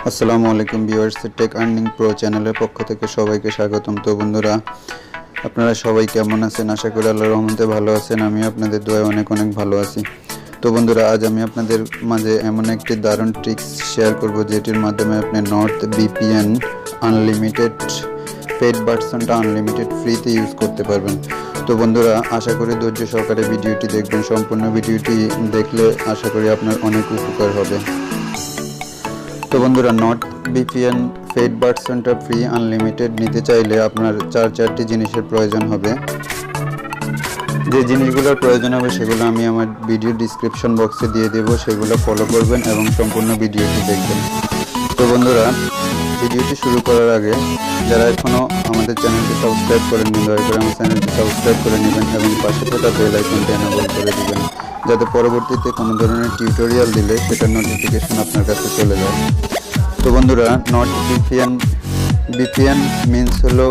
আসসালামু আলাইকুম viewers, take earning pro চ্যানেলের পক্ষ থেকে সবাইকে স্বাগতম। তো বন্ধুরা, আপনারা সবাই কেমন আছেন? আশা করি আল্লাহর রহমতে ভালো আছেন। আমি আপনাদের দোয়ায় অনেক ভালো আছি। তো বন্ধুরা, আজ আমি আপনাদের মাঝে এমন একটি দারুণ ট্রিক্স শেয়ার করব যেটির মাধ্যমে আপনি নর্থ ভিপিএন আনলিমিটেড পেইড ভার্সনটা আনলিমিটেড ফ্রিতে ইউজ করতে পারবেন। তো বন্ধুরা, আশা করি ধৈর্য সহকারে ভিডিওটি দেখবেন। সম্পূর্ণ ভিডিওটি দেখলে আশা করি আপনার অনেক উপকার হবে। তো বন্ধুরা, নর্থ ভিপিএন পেইড ভার্সনটা ফ্রি আনলিমিটেড নিতে চাইলে আপনার চারটি জিনিসের প্রয়োজন হবে। যে জিনিসগুলোর প্রয়োজন হবে সেগুলো আমি আমার ভিডিও ডিসক্রিপশন বক্সে দিয়ে দেব, সেগুলো ফলো করবেন এবং সম্পূর্ণ ভিডিওটি দেখবেন। তো বন্ধুরা, ভিডিওটি শুরু করার আগে যারা এখনও আমাদের চ্যানেলটি সাবস্ক্রাইব করেননি, দয়া করে আমার চ্যানেলটি সাবস্ক্রাইব করে নেবেন এবং পাশে থাকা বেল আইকনটি এনেবল করে দেবেন, যাতে পরবর্তীতে কোনো ধরনের টিউটোরিয়াল দিলে সেটার নোটিফিকেশন আপনার কাছে চলে যায়। তো বন্ধুরা, নর্থ ভিপিএন মিনস হলো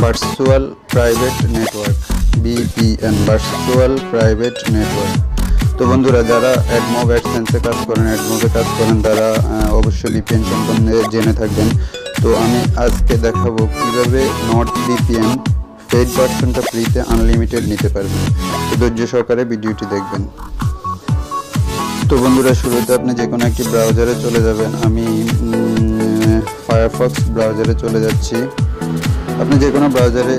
virtual private network, VPN virtual private network. তো বন্ধুরা, যারা অ্যাডসেন্সে কাজ করেন তারা অবশ্যই ভিপিএন সম্বন্ধে জেনে থাকবেন। তো আমি আজকে দেখাবো কিভাবে নর্থ ভিপিএন পেইড ভার্সনটা ফ্রিতে আনলিমিটেড নিতে পারবেন। তো ধৈর্য সহকারে ভিডিওটি দেখবেন। তো বন্ধুরা, শুরুতে আপনি যে কোনো একটি ব্রাউজারে চলে যাবেন। আমি ফায়ারফক্স ব্রাউজারে চলে যাচ্ছি। আপনি যে কোনো ব্রাউজারে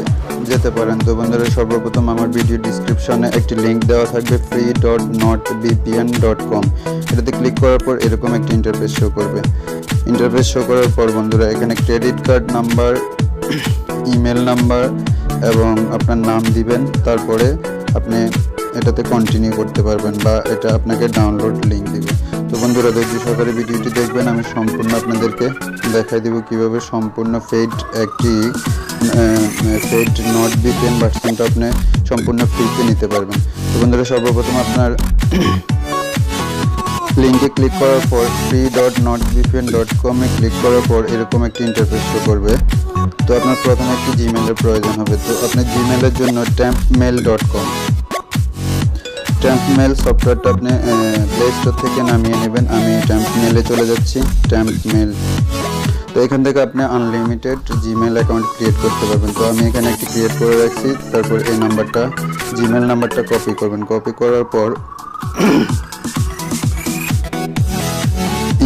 যেতে পারেন। তো বন্ধুরা, সর্বপ্রথম আমার ভিডিও ডিসক্রিপশনে একটি লিঙ্ক দেওয়া থাকবে free.nordvpn.com। এটাতে ক্লিক করার পর এরকম একটি ইন্টারফেস শো করবে। ইন্টারফেস শো করার পর বন্ধুরা, এখানে credit card number, email number এবং আপনার নাম দিবেন। তারপরে আপনি এটাতে কন্টিনিউ করতে পারবেন বা এটা আপনাকে ডাউনলোড লিঙ্ক দিবে। তো বন্ধুরা, ধৈর্য সহকারে ভিডিওটি দেখবেন। আমি সম্পূর্ণ আপনাদেরকে দেখাই দেব কিভাবে সম্পূর্ণ পেইড নর্থ ভিপিএন ভার্সনটা আপনি সম্পূর্ণ ফ্রিতে নিতে পারবেন। তো বন্ধুরা, সর্বপ্রথম আপনার লিঙ্কে ক্লিক করার পর free.nordvpn.com ক্লিক করার পর এরকম একটি ইন্টারফেস শো করবে। তো আপনার প্রথমে একটি জিমেলের প্রয়োজন হবে। তো আপনি জিমেলের জন্য yopmail.com ট্যাম্পমেল সফটওয়্যারটা আপনি প্লে স্টোর থেকে নামিয়ে নেবেন। আমি ট্যাম্পমেলে চলে যাচ্ছি। ট্যাম্পমেল, তো এখান থেকে আপনি আনলিমিটেড জিমেল অ্যাকাউন্ট ক্রিয়েট করতে পারবেন। তো আমি এখানে একটি ক্রিয়েট করে রাখছি। তারপর এই নাম্বারটা, জিমেল নাম্বারটা কপি করবেন। কপি করার পর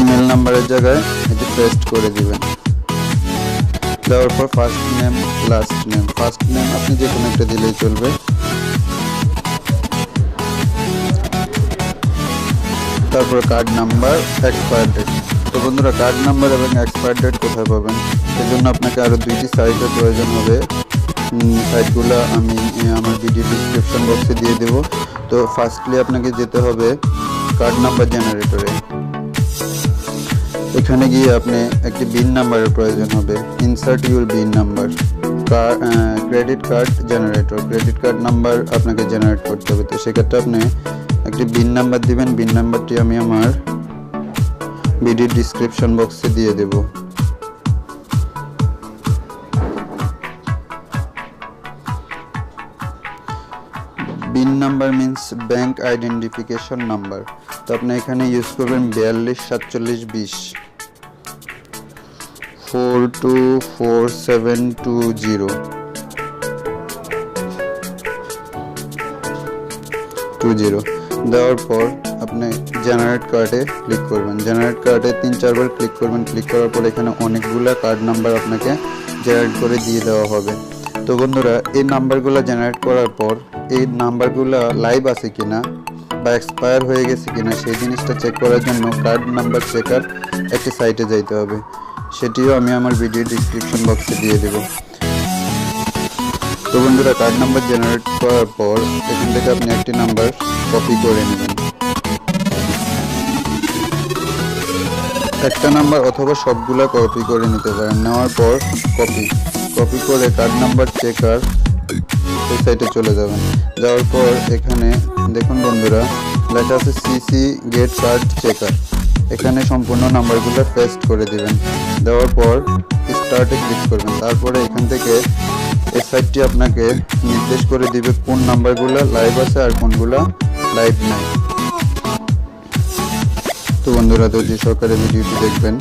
ইমেল নাম্বারের জায়গায় এটি পেস্ট করে দিবেন। দেওয়ার পর first name, last name. First name আপনি যে কোনো একটা দিলেই চলবে। তারপর কার্ড নাম্বার, এক্সপায়ার ডেট। তো বন্ধুরা, কার্ড নাম্বার এবং এক্সপায়ার ডেট কোথায় পাবেন? সেজন্য আপনাকে আরও দুইটি সাইটের প্রয়োজন হবে। সাইটগুলো আমি আমার ভিডিও ডিসক্রিপশন বক্সে দিয়ে দেব। তো ফার্স্টলি আপনাকে যেতে হবে কার্ড নাম্বার জেনারেটরে। এখানে গিয়ে আপনি একটি বিন নাম্বারের প্রয়োজন হবে। Insert your BIN number. Credit card generator, credit card number আপনাকে জেনারেট করতে হবে। তো সেক্ষেত্রে আপনি একটি বিন নাম্বার দিবেন। বিন নাম্বারটি আমি আমার ভিডিও ডিসক্রিপশন বক্সে দিয়ে দেব। BIN number means bank identification number. তো আপনি এখানে ইউজ করবেন 424720 424720 দেওয়ার পর আপনি জেনারেট কার্ডে ক্লিক করবেন। জেনারেট কার্ডে 3-4 বার ক্লিক করবেন। ক্লিক করার পর এখানে অনেকগুলো কার্ড নাম্বার আপনাকে জেনারেট করে দিয়ে দেওয়া হবে। তো বন্ধুরা, এই নাম্বারগুলো জেনারেট করার পর এই নাম্বারগুলো লাইভ আছে কিনা বা এক্সপায়ার হয়ে গেছে কিনা সেই জিনিসটা চেক করার জন্য কার্ড নাম্বার চেকার একটি সাইটে যাইতে হবে। সেটিও আমি আমার ভিডিও ডিসক্রিপশন বক্সে দিয়ে দেব। তো বন্ধুরা, কার্ড নাম্বার জেনারেট করার পর এখান থেকে আপনি একটি নাম্বার কপি করে নেবেন। একটা নাম্বার অথবা সবগুলা কপি করে নিতে পারেন। নেওয়ার পর কপি করে কার্ড নাম্বার চেকার ওই সাইটে চলে যাবেন। যাওয়ার পর এখানে দেখুন বন্ধুরা, লেখা আছে সিসি গেট কার্ড চেকার। এখানে সম্পূর্ণ নাম্বারগুলো পেস্ট করে দিবেন। দেওয়ার পর স্টার্টে ক্লিক করবেন। তারপরে এখান থেকে এই সাইটটি আপনাকে নির্দেশ করে দিবে কোন নাম্বারগুলো লাইভ আছে আর কোনগুলো লাইভ নাই। তো তো বন্ধুরা ধৈর্য সহকারে ভিডিওটি দেখবেন।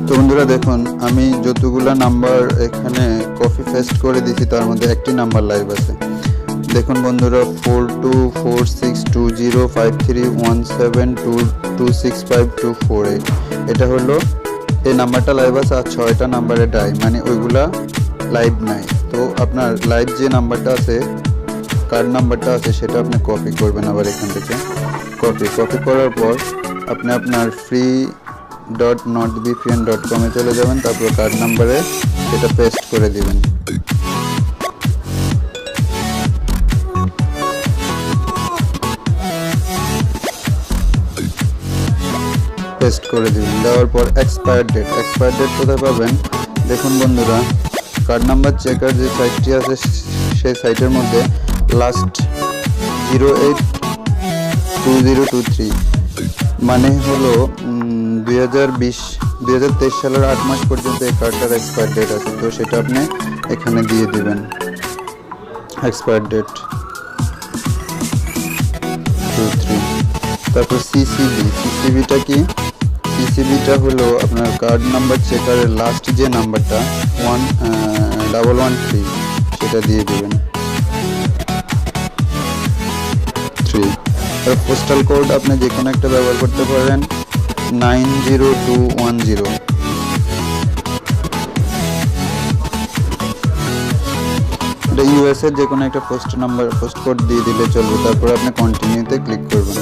তো বন্ধুরা দেখুন, আমি যতগুলা নাম্বার এখানে কপি পেস্ট করে দিয়েছি তার মধ্যে একটি নাম্বার লাইভ আছে। দেখুন বন্ধুরা, 4246205317226524, এটা হলো এই নাম্বারটা লাইভ আছে। আর 6টা নাম্বারে ডাই, মানে ওইগুলা লাইভ নাই। তো আপনার লাইভ যে নাম্বারটা আছে, কার্ড নাম্বারটা আছে, সেটা আপনি কপি করবেন। আবার এখান থেকে কপি করার পর আপনি আপনার free.nordvpn.com এ চলে যাবেন। তারপর কার্ড নাম্বারে সেটা পেস্ট করে দিবেন। পেস্ট করে দিবেন। দেওয়ার পর এক্সপায়ার ডেট কোথায় পাবেন দেখুন বন্ধুরা, কার্ড নাম্বার চেকার যে সাইটটি আছে সেই সাইটের মধ্যে লাস্ট 082023, মানে হলো 2023 সালের 8 মাস পর্যন্ত এই কার্ডটার এক্সপায়ার ডেট আছে। তো সেটা আপনি এখানে দিয়ে দিবেন, এক্সপায়ার ডেট 23। তারপর সিসিবিটা কি? সিসিবিটা হলো আপনার কার্ড নাম্বার চেকারের লাস্ট যে নাম্বারটা 1113, সেটা দিয়ে দিবেন 3। আর পোস্টাল কোড আপনি যে কোনো একটা ব্যবহার করতে পারেন, 90210। এটা ইউএস এর যে কোনো একটা পোস্ট কোড দিয়ে দিলে চলবে। তারপর আপনি কন্টিনিউতে ক্লিক করবেন।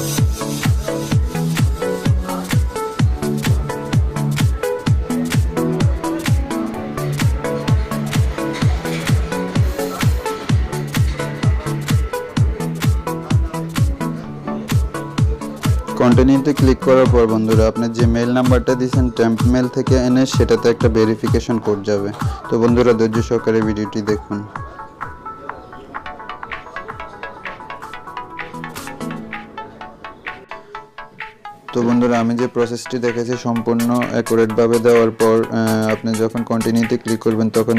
কন্টিনিউতে ক্লিক করার পর বন্ধুরা, আপনি যে মেল নাম্বারটা দিয়েছেন টেম্প মেল থেকে এনে, সেটাতে একটা ভেরিফিকেশন কোড যাবে। তো বন্ধুরা ধৈর্য সহকারে ভিডিওটি দেখুন। তো বন্ধুরা, আমি যে প্রসেসটি দেখেছি সম্পূর্ণ অ্যাকুরেটভাবে দেওয়ার পর আপনি যখন কন্টিনিউতে ক্লিক করবেন তখন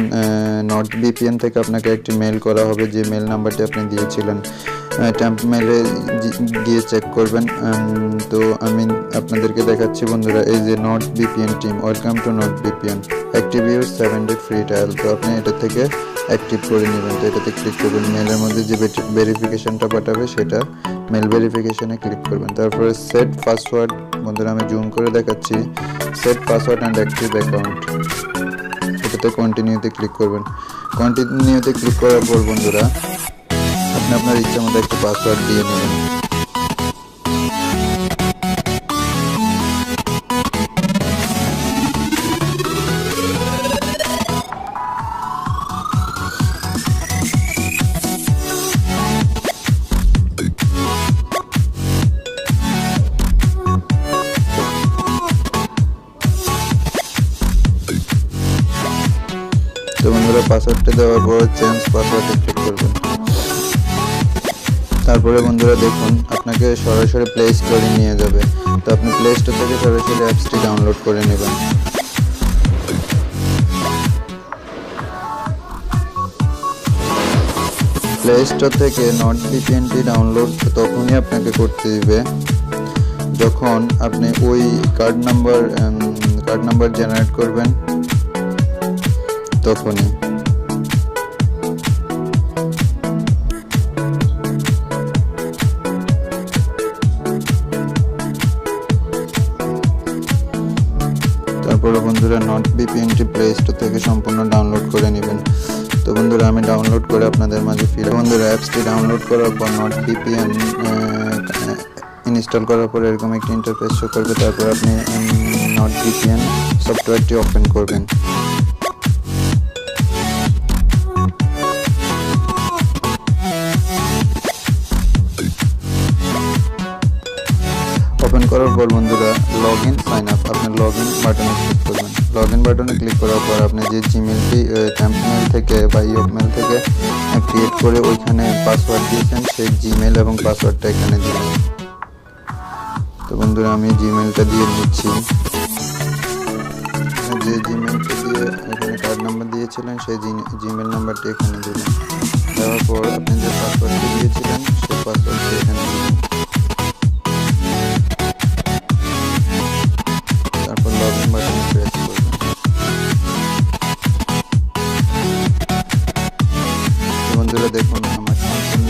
NordVPN থেকে আপনাকে একটি মেল করা হবে, যে মেল নাম্বারটি আপনি দিয়েছিলেন। টেম্প মেলে গিয়ে চেক করবেন। তো আমি আপনাদেরকে দেখাচ্ছি বন্ধুরা, এই যে NordVPN team, welcome to NordVPN, active your 7 day free trial. তো আপনি এটা থেকে অ্যাক্টিভ করে নেবেন। তো এটাতে ক্লিক করবেন। মেলের মধ্যে যে ভেরিফিকেশনটা পাঠাবে সেটা মেল ভেরিফিকেশনে ক্লিক করবেন। তারপরে সেট পাসওয়ার্ড, বন্ধুরা আমি জুম করে দেখাচ্ছি, set password and active account, এটাতে কন্টিনিউতে ক্লিক করবেন। কন্টিনিউতে ক্লিক করার পর বন্ধুরা আপনি আপনার ইচ্ছা মতো একটা পাসওয়ার্ড দিয়ে নেবেন। তো বন্ধুরা পাসওয়ার্ডটা দেওয়ার পর চেঞ্জ পাসওয়ার্ডে ক্লিক করবেন। তারপরে বন্ধুরা দেখুন, আপনাকে সরাসরি প্লে স্টোরে নিয়ে যাবে। তো আপনি প্লে স্টোর থেকে সরাসরি অ্যাপসটি ডাউনলোড করে নেবেন। প্লে স্টোর থেকে NordVPNটি ডাউনলোড তখনই আপনাকে করতে দিবে যখন আপনি ওই কার্ড নাম্বার জেনারেট করবেন, তখনই। তারপরে বন্ধুরা NordVPNটি প্লে স্টোর থেকে সম্পূর্ণ ডাউনলোড করে নেবেন। তো বন্ধুরা আমি ডাউনলোড করে আপনাদের মাঝে ফিরে। বন্ধুরা অ্যাপসটি ডাউনলোড করার পর NordVPN ইনস্টল করার পর এরকম একটি ইন্টারফেস শো করবে। তারপর আপনি NordVPN সফটওয়্যারটি ওপেন করবেন। ওপেন করার পর বন্ধুরা লগ ইন সাইন আপ, আপনি লগ ইন বাটনে ক্লিক করবেন। লগ ইন বাটনে ক্লিক করার পর আপনি যে জিমেলটি টেম্প মেল থেকে বা ইয়োপমেল থেকে ক্রিয়েট করে ওইখানে পাসওয়ার্ড দিয়েছেন, সেই জিমেল এবং পাসওয়ার্ডটা এখানে দিবেন। তো বন্ধুরা আমি জিমেলটা দিয়ে নিচ্ছি। যে জিমেলটি দিয়ে এখানে কার্ড নাম্বার দিয়েছিলেন সেই জিমেল নাম্বারটি এখানে দিলেন। দেওয়ার পর আপনি যে পাসওয়ার্ডটি দিয়েছিলেন সেই পাসওয়ার্ডটি এখানে দিলেন। তারপর লগইন বাটনে প্রেস করবেন। বন্ধুরা দেখুন আমার সম্পূর্ণ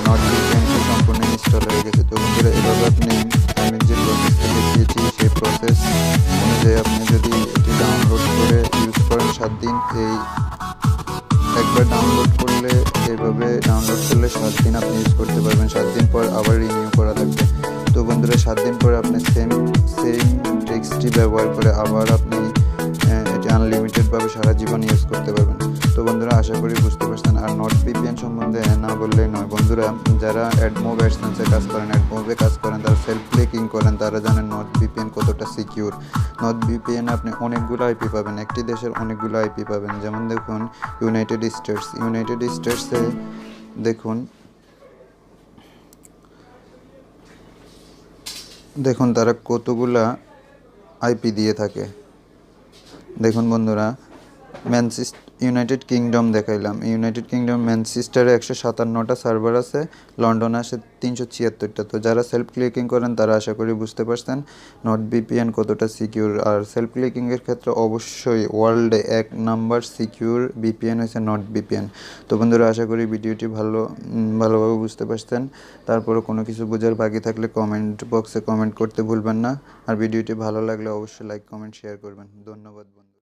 NordVPNটি সম্পূর্ণ ইনস্টল হয়ে গেছে। তো বন্ধুরা এভাবে আপনি আমি যে প্রসেসটা দেখিয়েছি সেই প্রসেস অনুযায়ী আপনি যদি এটি ডাউনলোড করে ইউজ করেন 7 দিন, এই একবার ডাউনলোড করলে এইভাবে ডাউনলোড করলে 7 দিন আপনি ইউজ করতে পারবেন। 7 দিন পর আবার রিনিউ করা লাগবে। তো বন্ধুরা 7 দিন পরে আপনি সেম ট্রিক্সটি ব্যবহার করে আবার আপনি এটি আনলিমিটেডভাবে সারা জীবন ইউজ করতে পারবেন। তো বন্ধুরা আশা করি বুঝতে পারছেন। আর NordVPN সম্বন্ধে না বললেই নয় বন্ধুরা, যারা অ্যাডমোব অ্যাডসেন্সে কাজ করেন, অ্যাডমোবে কাজ করেন, তারা সেলফ ক্লিকিং করেন, তারা জানেন NordVPN কতটা সিকিউর। NordVPN আপনি অনেকগুলো আইপি পাবেন, একটি দেশের অনেকগুলো আইপি পাবেন। যেমন দেখুন ইউনাইটেড স্টেটসে দেখুন তারা কতগুলা আইপি দিয়ে থাকে। দেখুন বন্ধুরা ইউনাইটেড কিংডম দেখাইলাম, ইউনাইটেড কিংডম ম্যানচেস্টারে 157টা সার্ভার আছে, লন্ডনে আসে 376টা। তো যারা সেলফ ক্লিকিং করেন তারা আশা করি বুঝতে পারছেন NordVPN কতটা সিকিউর। আর সেলফ ক্লিকিংয়ের ক্ষেত্রে অবশ্যই ওয়ার্ল্ডে 1 নাম্বার সিকিউর ভিপিএন হচ্ছে NordVPN। তো বন্ধুরা আশা করি ভিডিওটি ভালোভাবে বুঝতে পারছেন। তারপরে কোনো কিছু বোঝার বাকি থাকলে কমেন্ট বক্সে কমেন্ট করতে ভুলবেন না। আর ভিডিওটি ভালো লাগলে অবশ্যই লাইক কমেন্ট শেয়ার করবেন। ধন্যবাদ বন্ধু।